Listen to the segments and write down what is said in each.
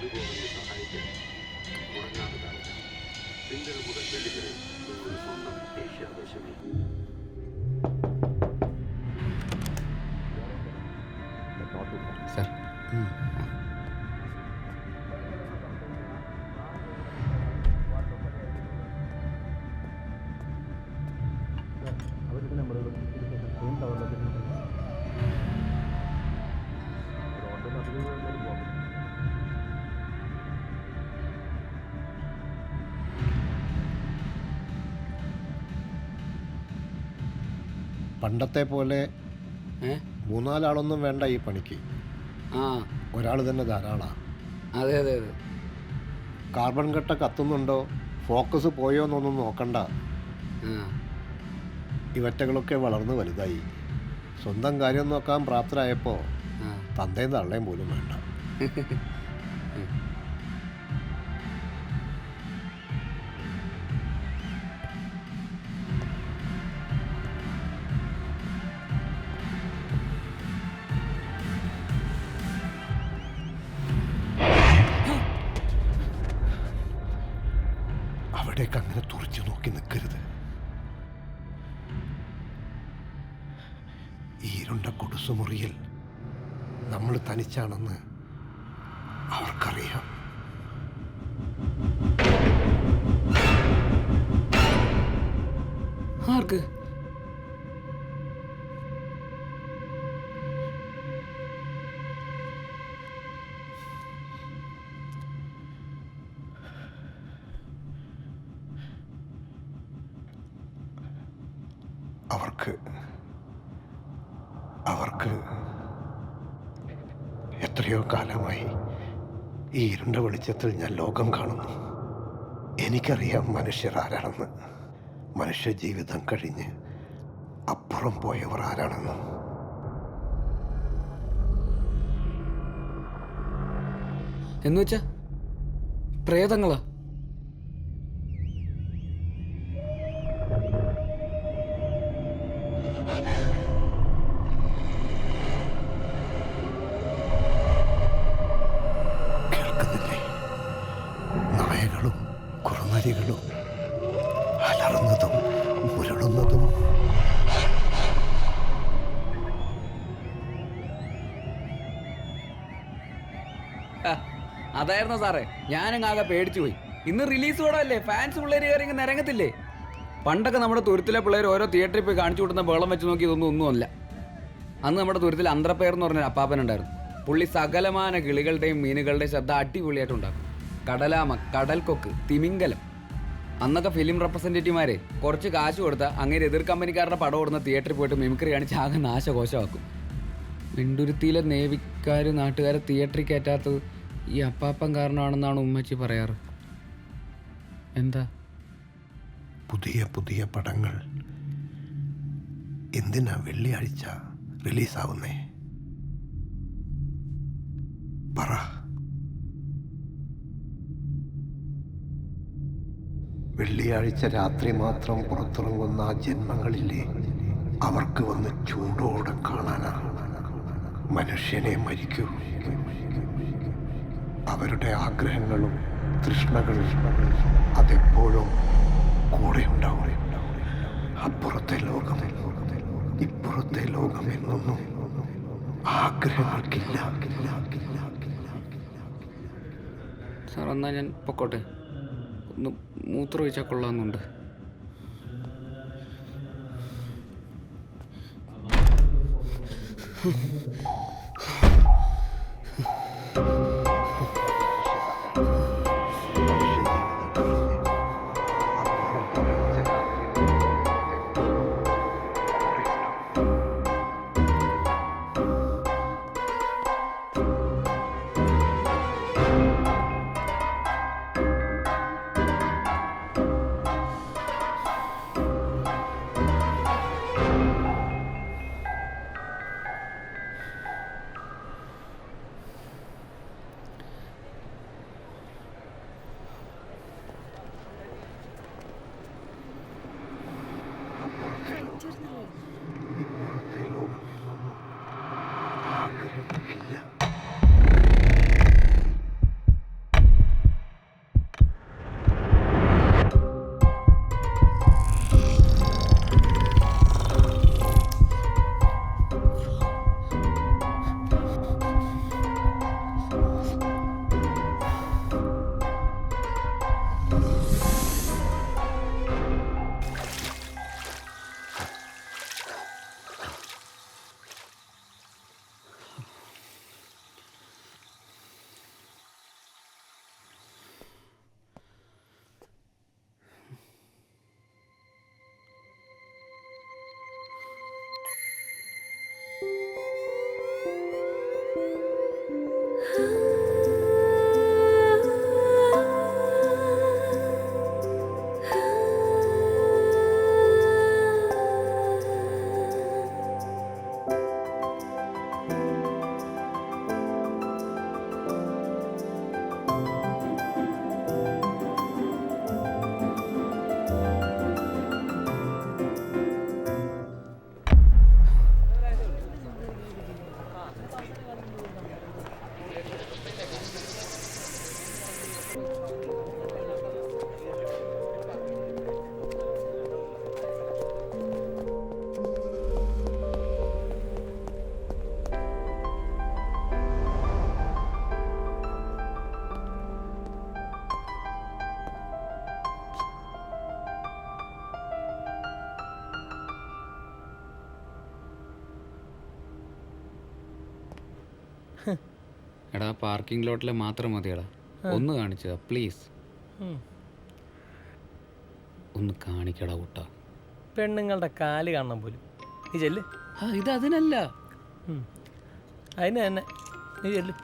അനുഭവങ്ങളെ സഹായിക്കാൻ മുടങ്ങാതെ കാലത്ത് തിങ്കൾ മുതൽ വെള്ളി വരെ നിങ്ങളുടെ സ്വന്തം ഏഷ്യാദശമി. സാർ പണ്ടത്തെ പോലെ മൂന്നാലാളൊന്നും വേണ്ട ഈ പണിക്ക്. ആ ഒരാൾ തന്നെ ധാരാളമാണ്. അതെ അതെ അതെ. കാർബൺ കട്ട കത്തുന്നുണ്ടോ, ഫോക്കസ് പോയോ എന്നൊന്നും നോക്കണ്ട. ഇവറ്റകളൊക്കെ വളർന്ന് വലുതായി സ്വന്തം കാര്യം നോക്കാൻ പ്രാപ്തരായപ്പോൾ തന്തയും തള്ളയും പോലും വേണ്ട. അവിടേക്ക് അങ്ങനെ തുറച്ചു നോക്കി നിൽക്കരുത്. ഈ ഇരുണ്ട കുടുസുമുറിയിൽ നമ്മൾ തനിച്ചാണെന്ന് അവർക്കറിയാം. ആർക്ക്? അവർക്ക് എത്രയോ കാലമായി ഈ ഇരുണ്ട വെളിച്ചത്തിൽ ഞാൻ ലോകം കാണുന്നു. എനിക്കറിയാം മനുഷ്യർ ആരാണെന്ന്, മനുഷ്യ ജീവിതം കഴിഞ്ഞ് അപ്പുറം പോയവർ ആരാണെന്ന്. എന്നുവെച്ചാ പ്രേതങ്ങളാ? നായകളും കുറുനരികളും അലറുന്നതും മുരളുന്നതും. അതായിരുന്നു സാറേ, ഞാനങ്ങാകെ പേടിച്ചു പോയി. ഇന്ന് റിലീസ് കൂടല്ലേ, ഫാൻസ് പിള്ളേർ കയറി ഇങ്ങനെ ഇറങ്ങത്തില്ലേ? പണ്ടൊക്കെ നമ്മുടെ തുരുത്തിലെ പിള്ളേർ ഓരോ തിയേറ്ററിൽ പോയി കാണിച്ചു കൊടുക്കുന്ന ബഹളം വെച്ച് നോക്കി ഇതൊന്നും ഒന്നുമല്ല. അന്ന് നമ്മുടെ തുരുത്തിൽ അന്ത്രപ്പേർ എന്ന് പറഞ്ഞൊരു അപ്പാപ്പനുണ്ടായിരുന്നു. പുള്ളി സകലമാന കിളികളുടെയും മീനുകളുടെയും ശബ്ദം അടിപൊളിയായിട്ടുണ്ടാക്കും. കടലാമ, കടൽക്കൊക്ക്, തിമിംഗലം. അന്നൊക്കെ ഫിലിം റെപ്രസെൻറ്റേറ്റീവ്മാരെ കുറച്ച് കാശ് കൊടുത്താൽ അങ്ങനെ എതിർ കമ്പനിക്കാരുടെ പടം ഓടുന്ന തിയേറ്ററിൽ പോയിട്ട് മിമിക്രി കാണിച്ച് ആകെ നാശകോശമാക്കും. മിണ്ടുരുത്തിയിലെ നേവിക്കാർ നാട്ടുകാരെ തിയേറ്ററിൽ കയറ്റാത്തത് ഈ അപ്പാപ്പൻ കാരണമാണെന്നാണ് ഉമ്മച്ചി പറയാറ്. എന്താ? പുതിയ പുതിയ പടങ്ങൾ എന്തിനാ വെള്ളിയാഴ്ച റിലീസാവുന്നേ? പറ. വെള്ളിയാഴ്ച രാത്രി മാത്രം പുറത്തിറങ്ങുന്ന ആ ജന്മങ്ങളില്ലേ, അവർക്ക് വന്ന് ചൂടോടെ കാണാനാ. മനുഷ്യനെ മരിക്കൂ. അവരുടെ ആഗ്രഹങ്ങളും തൃഷ്ണകളും അതെപ്പോഴും കൂടെ ഉണ്ടാവും. അപ്പുറത്തെ ലോകം, ഇപ്പുറത്തെ ലോകം എന്നൊന്നും ആഗ്രഹങ്ങൾക്കില്ല. സാർ എന്നാൽ ഞാൻ പൊക്കോട്ടെ, ഒന്ന് മൂത്രം ഒഴിച്ചാൽ കൊള്ളാമെന്നുണ്ട്. എടാ പാർക്കിംഗ് ലോട്ടിലെ മാത്രം മതിയടാ. ഒന്ന് കാണിച്ചതാ പ്ലീസ്. ഒന്ന് കാണിക്കടാ കൂട്ടാ. പെണ്ണുങ്ങളുടെ കാല് കാണണം പോലും. നീ ചെല്ല്. ഇത് അതിനല്ല, അതിന് തന്നെ നീ ചെല്ല്.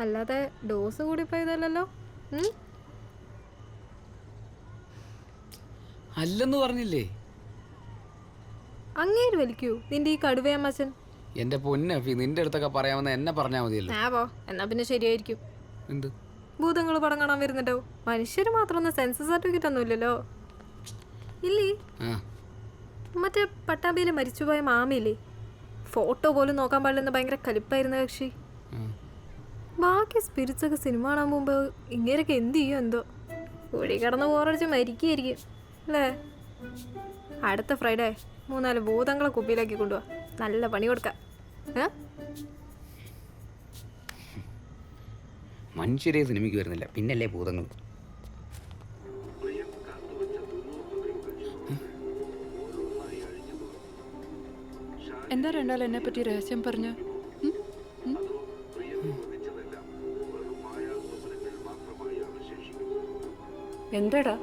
അല്ലാതെ ഡോസ് കൂടി പോയതല്ലോ. അല്ലെന്ന് പറഞ്ഞില്ലേ. അങ്ങേര് വലിക്കൂ നിന്റെ ഈ കടുവയമ്മച്ചൻ. എന്റെ പൊന്നഫി, നിന്റെ അടുത്തൊക്കെ പറയാമെന്ന് എന്നെ പറഞ്ഞാൽ മതിയല്ലോ. പോ എന്നാ പിന്നെ ശരിയായിരിക്കും. എന്ത് ഭൂതങ്ങൾ പടം കാണാൻ വരുന്നുണ്ടോ? മനുഷ്യര് മാത്രം സെൻസസ് സർട്ടിഫിക്കറ്റ് ഒന്നും ഇല്ലല്ലോ. ഇല്ലേ മറ്റേ പട്ടാമ്പിയിലെ മരിച്ചുപോയ മാമിയില്ലേ, ഫോട്ടോ പോലും നോക്കാൻ പാടില്ലെന്ന് ഭയങ്കര കലിപ്പായിരുന്ന കക്ഷി. ബാക്കി സ്പിരിറ്റ്സ് ഒക്കെ സിനിമ കാണാൻ പോകുമ്പോ ഇങ്ങനെയൊക്കെ എന്ത് ചെയ്യും എന്തോ. കുഴി കിടന്ന് പോറടിച്ച് മരിക്കുകയായിരിക്കും അല്ലേ. അടുത്ത ഫ്രൈഡേ 3-4 ഭൂതങ്ങളെ കുപ്പിയിലാക്കി കൊണ്ടുപോവാ. നല്ല പണി കൊടുക്കാം. മനുഷ്യരെ സിനിമയ്ക്ക് വരുന്നില്ല, പിന്നല്ലേ ഭൂതങ്ങൾ. എന്താ രണ്ടാൾ എന്നെ പറ്റി രഹസ്യം പറഞ്ഞു? എന്താടാ?